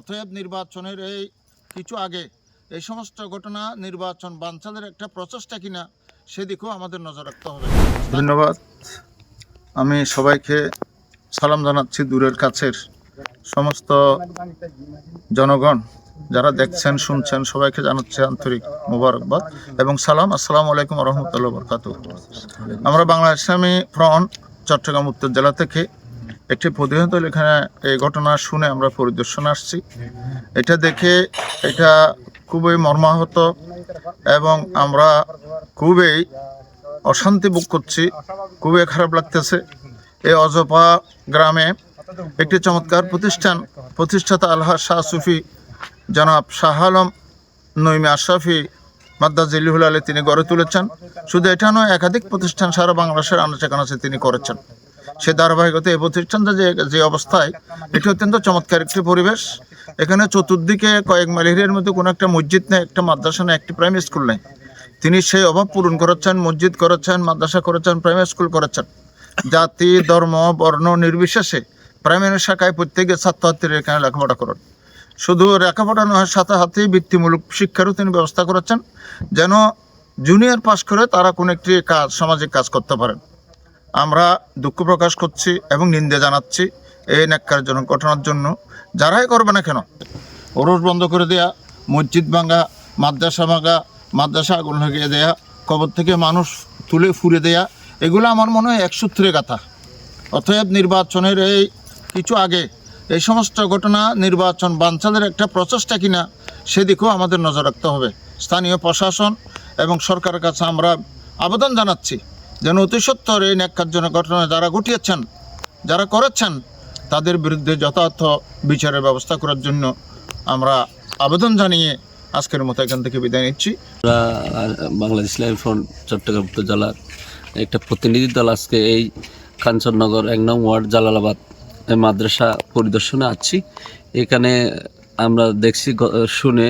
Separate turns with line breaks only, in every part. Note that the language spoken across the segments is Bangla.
অতএব নির্বাচনের এই কিছু আগে এই সমস্ত ঘটনা নির্বাচন বানচালের একটা প্রচেষ্টা কিনা সেদিকেও আমাদের নজর রাখতে হবে। ধন্যবাদ। আমি সবাইকে সালাম জানাচ্ছি, দূরের কাছের সমস্ত জনগণ যারা দেখছেন শুনছেন সবাইকে জানাচ্ছি আন্তরিক মোবারকবাদ এবং সালাম। আসসালামু আলাইকুম রহমতুল্লাহ বরকাতুহ। আমরা বাংলা ইসলামী ফ্রন্ট চট্টগ্রাম উত্তর জেলা থেকে একটি প্রতিনিধিদল এখানে এই ঘটনা শুনে আমরা পরিদর্শনে আসছি। এটা দেখে এটা খুবই মর্মাহত এবং আমরা খুবই অশান্তি ভোগ করছি, খুবই খারাপ লাগতেছে। এই অজপা গ্রামে একটি চমৎকার প্রতিষ্ঠাতা আলহাজ শাহ সুফি জনাব শাহ আলম নঈমী আশরাফি মাদ্দাজিল্লাহুল আলী তিনি গড়ে তুলেছেন। শুধু এটা নয়, একাধিক প্রতিষ্ঠান সারা বাংলাদেশের আনাচে কানাচে তিনি করেছেন। সে ধারাবাহিকতা এই প্রতিষ্ঠানটা যে অবস্থায়, এটি অত্যন্ত চমৎকার একটি পরিবেশ। এখানে চতুর্দিকে কয়েক মাইল এরিয়ার মধ্যে কোনো একটা মসজিদ নেই, একটা মাদ্রাসা নেই, একটি প্রাইমারি স্কুল নেই। তিনি সেই অভাব পূরণ করেছেন, মসজিদ করেছেন, মাদ্রাসা করেছেন, প্রাইমারি স্কুল করেছেন। জাতি ধর্ম বর্ণ নির্বিশেষে প্রাইমারি শাখায় প্রত্যেকে ছাত্রছাত্রীরা এখানে লেখাপড়া করেন। শুধু লেখাপড়া নয়, সাথে সাথে বৃত্তিমূলক শিক্ষারও তিনি ব্যবস্থা করেছেন, যেন জুনিয়র পাস করে তারা কোনো একটি কাজ, সামাজিক কাজ করতে পারেন। আমরা দুঃখ প্রকাশ করছি এবং নিন্দা জানাচ্ছি এই ন্যাক্কারজনক ঘটনার জন্য। যারাই করবে না কেন, ওরস বন্ধ করে দেয়া, মসজিদ ভাঙা, মাদ্রাসা ভাঙা, মাদ্রাসা আগুন লাগিয়ে দেয়া, কবর থেকে মানুষ তুলে ফুরে দেয়া, এগুলো আমার মনে হয় এক সূত্রে গাথা। অতএব নির্বাচনের এই কিছু আগে এই সমস্ত ঘটনা নির্বাচন বানচালের একটা প্রচেষ্টা কিনা সেদিকেও আমাদের নজর রাখতে হবে। স্থানীয় প্রশাসন এবং সরকারের কাছে আমরা আবেদন জানাচ্ছি যেন অতি সত্বর এই ন্যাক্কারজনক ঘটনা যারা ঘটিয়েছেন, যারা করেছেন, তাদের বিরুদ্ধে যথাযথ বিচারের ব্যবস্থা করার জন্য আমরা আবেদন জানিয়ে আজকের মতো এখান থেকে বিদায় নিচ্ছি।
বাংলাদেশ ইসলামী ফ্রন্ট চট্টগ্রাম উত্তর জেলার একটা প্রতিনিধি দল আজকে এই কাঞ্চননগর ১ নং ওয়ার্ড জালালাবাদ মাদ্রাসা পরিদর্শনে আছি। এখানে আমরা দেখছি শুনে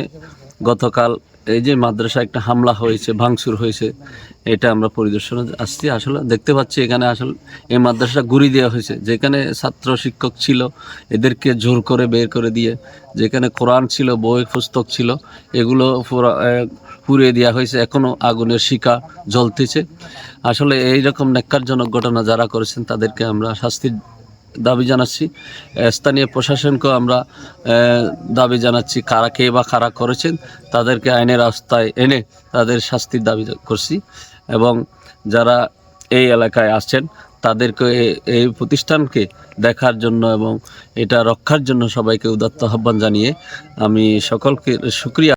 গতকাল এই যে মাদ্রাসা একটা হামলা হয়েছে, ভাঙচুর হয়েছে, এটা আমরা পরিদর্শনে আসছি। আসলে দেখতে পাচ্ছি এখানে আসলে এই মাদ্রাসা গুড়ি দেওয়া হয়েছে। যেখানে ছাত্র শিক্ষক ছিল এদেরকে জোর করে বের করে দিয়ে, যেখানে কোরআন ছিল, বই পুস্তক ছিল, এগুলো পুড়িয়ে দেওয়া হয়েছে। এখনও আগুনের শিখা জ্বলতেছে। আসলে এইরকম ন্যাক্কারজনক ঘটনা যারা করেছেন তাদেরকে আমরা শাস্তির দাবি জানাচ্ছি। স্থানীয় প্রশাসনকেও আমরা দাবি জানাচ্ছি, কে বা কারা করেছেন তাদেরকে আইনের আওতায় এনে তাদের শাস্তির দাবি করছি। এবং যারা এই এলাকায় আসছেন তাদেরকে এই প্রতিষ্ঠানকে দেখার জন্য এবং এটা রক্ষার জন্য সবাইকে উদাত্ত আহ্বান জানিয়ে আমি সকলকে শুকরিয়া